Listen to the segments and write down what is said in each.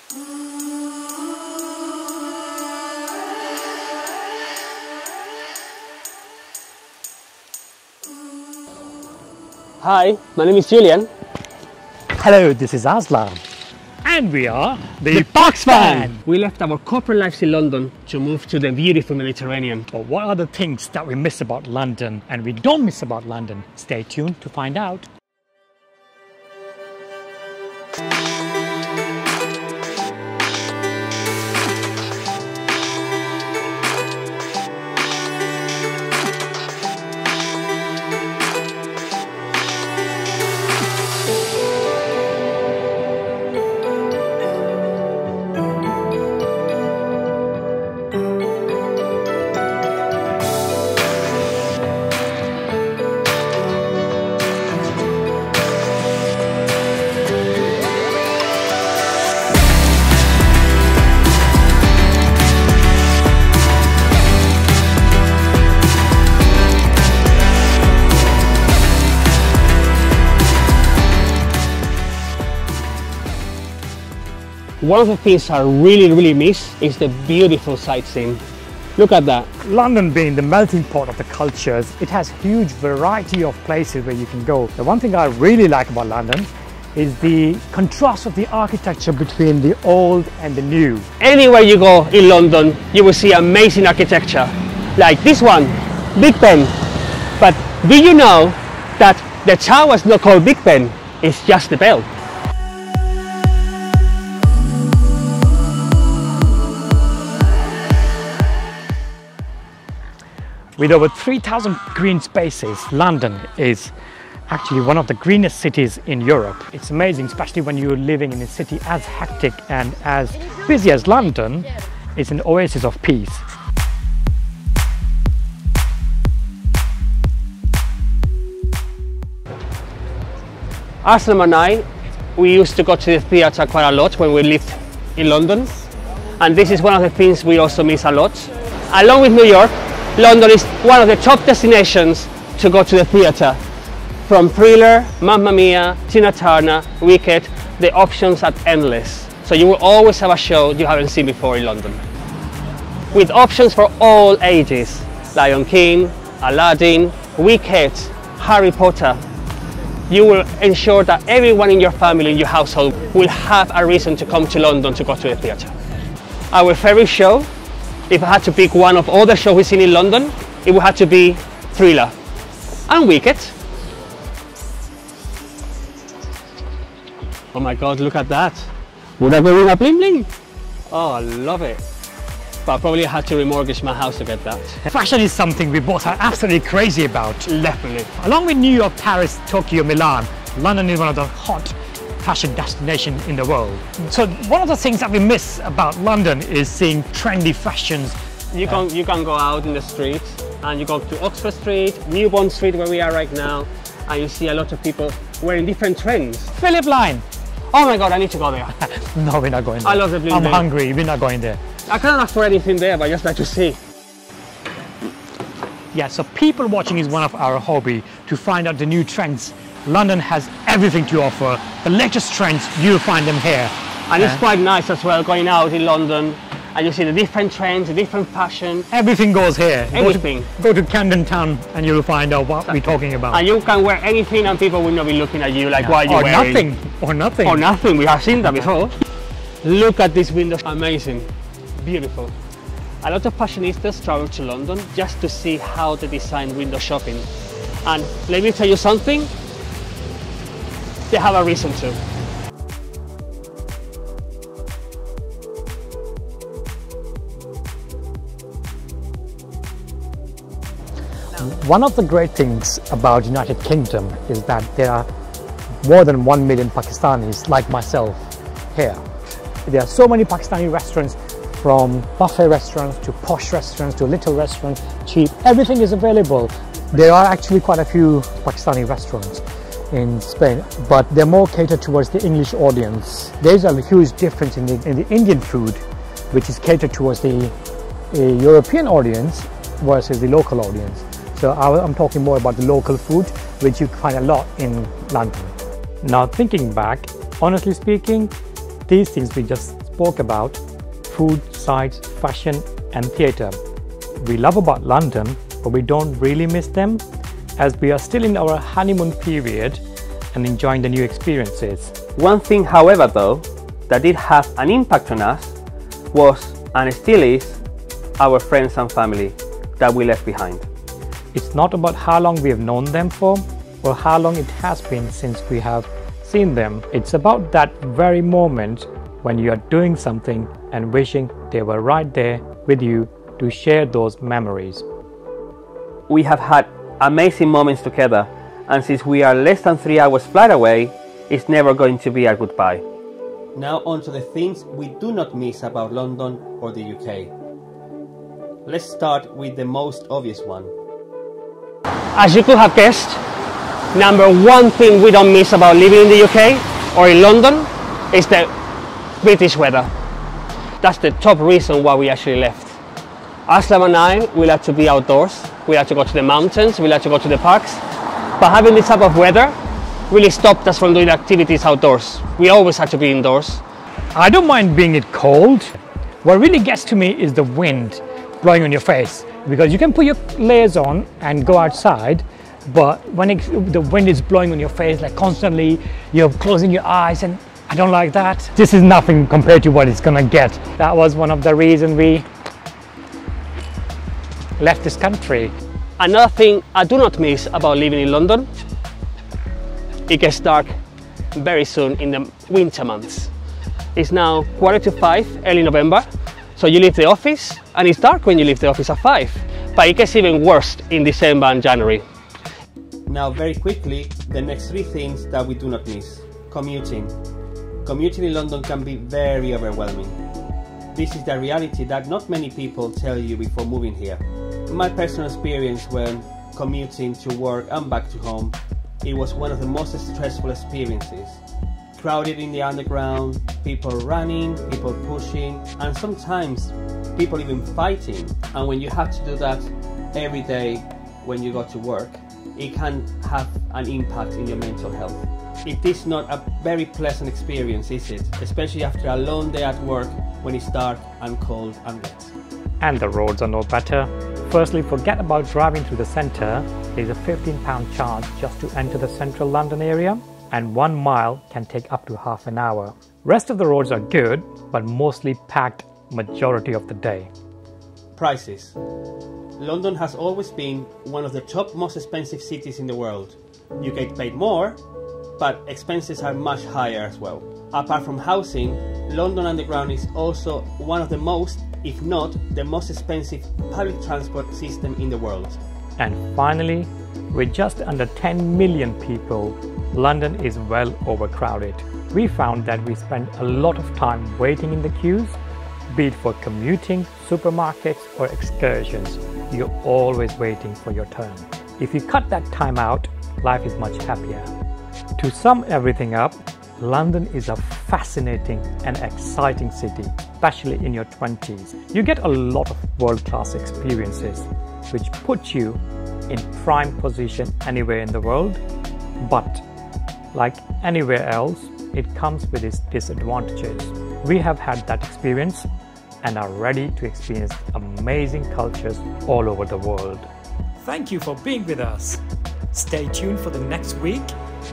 Hi, my name is Julian. Hello, this is Aslan. And we are the Boxman! We left our corporate lives in London to move to the beautiful Mediterranean. But what are the things that we miss about London and we don't miss about London? Stay tuned to find out. One of the things I really miss is the beautiful sightseeing. Look at that. London being the melting pot of the cultures, it has huge variety of places where you can go. The one thing I really like about London is the contrast of the architecture between the old and the new. Anywhere you go in London, you will see amazing architecture. Like this one, Big Ben. But do you know that the tower is not called Big Ben, it's just the bell. With over 3,000 green spaces, London is actually one of the greenest cities in Europe. It's amazing, especially when you're living in a city as hectic and as busy as London. It's an oasis of peace. Aslam and I, we used to go to the theatre quite a lot when we lived in London. And this is one of the things we also miss a lot. Along with New York, London is one of the top destinations to go to the theatre. From Thriller, Mamma Mia, Tina Turner, Wicked, the options are endless. So you will always have a show you haven't seen before in London. With options for all ages, Lion King, Aladdin, Wicked, Harry Potter. You will ensure that everyone in your family, in your household, will have a reason to come to London to go to the theatre. Our favourite show, if I had to pick one of all the shows we've seen in London, it would have to be Thriller and Wicked. Oh my God, look at that. Would I be wearing a bling bling? Oh, I love it. But I probably had to remortgage my house to get that. Fashion is something we both are absolutely crazy about. Definitely. Along with New York, Paris, Tokyo, Milan, London is one of the hot fashion destination in the world. So one of the things that we miss about London is seeing trendy fashions. You can go out in the streets and you go to Oxford Street, New Bond Street where we are right now, and you see a lot of people wearing different trends. Philip Line. Oh my God, I need to go there. No, we're not going there. I love the blue. I'm hungry, we're not going there. I can't afford anything there, but I just like to see. Yeah, so people watching is one of our hobby, to find out the new trends. London has everything to offer. The latest trends, you'll find them here. And it's quite nice as well, going out in London and you see the different trends, the different fashion. Everything goes here. Everything. Go to Camden town and you'll find out what we're talking about. And you can wear anything and people will not be looking at you like, what are you wearing? Nothing. Or nothing. Or nothing, we have seen that before. Look at these windows, amazing, beautiful. A lot of fashionistas travel to London just to see how they design window shopping. And let me tell you something, they have a reason to. One of the great things about United Kingdom is that there are more than 1 million Pakistanis like myself here. There are so many Pakistani restaurants, from buffet restaurants to posh restaurants to little restaurants, cheap, everything is available. There are actually quite a few Pakistani restaurants in Spain, but they're more catered towards the English audience. There's a huge difference in the Indian food, which is catered towards the European audience versus the local audience. So I'm talking more about the local food, which you find a lot in London. Now thinking back, honestly speaking, these things we just spoke about food, sights, fashion and theatre. We love about London, but we don't really miss them as we are still in our honeymoon period and enjoying the new experiences. One thing, however, though, that did have an impact on us was, and still is, our friends and family that we left behind. It's not about how long we have known them for or how long it has been since we have seen them. It's about that very moment when you are doing something and wishing they were right there with you to share those memories. We have had amazing moments together, and since we are less than 3 hours flight away, it's never going to be a goodbye. Now on to the things we do not miss about London or the UK. Let's start with the most obvious one. As you could have guessed, number one thing we don't miss about living in the UK or in London is the British weather. That's the top reason why we actually left. Aslam and I, we like to be outdoors, we like to go to the mountains, we like to go to the parks, but having this type of weather really stopped us from doing activities outdoors. We always had to be indoors. I don't mind being it cold. What really gets to me is the wind blowing on your face, because you can put your layers on and go outside, but when the wind is blowing on your face like constantly, you're closing your eyes, and I don't like that. This is nothing compared to what it's gonna get. That was one of the reasons we left this country. Another thing I do not miss about living in London, it gets dark very soon in the winter months. It's now 4:45, early November, so you leave the office and it's dark when you leave the office at 5, but it gets even worse in December and January. Now very quickly, the next three things that we do not miss. Commuting. Commuting in London can be very overwhelming. This is the reality that not many people tell you before moving here. My personal experience when commuting to work and back to home, it was one of the most stressful experiences. Crowded in the underground, people running, people pushing, and sometimes people even fighting. And when you have to do that every day when you go to work, it can have an impact in your mental health. It is not a very pleasant experience, is it? Especially after a long day at work when it's dark and cold and wet. And the roads are no better. Firstly, forget about driving through the centre. There's a £15 charge just to enter the central London area, and 1 mile can take up to half an hour. Rest of the roads are good, but mostly packed majority of the day. Prices. London has always been one of the top most expensive cities in the world. You get paid more, but expenses are much higher as well. Apart from housing, London Underground is also one of the most, if not the most expensive public transport system in the world. And finally, with just under 10 million people, London is well overcrowded. We found that we spend a lot of time waiting in the queues, be it for commuting, supermarkets or excursions. You're always waiting for your turn. If you cut that time out, life is much happier. To sum everything up, London is a fascinating and exciting city, especially in your 20s. You get a lot of world-class experiences, which put you in prime position anywhere in the world. But like anywhere else, it comes with its disadvantages. We have had that experience and are ready to experience amazing cultures all over the world. Thank you for being with us. Stay tuned for the next week,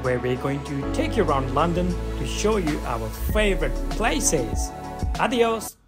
where we're going to take you around London to show you our favorite places. Adios!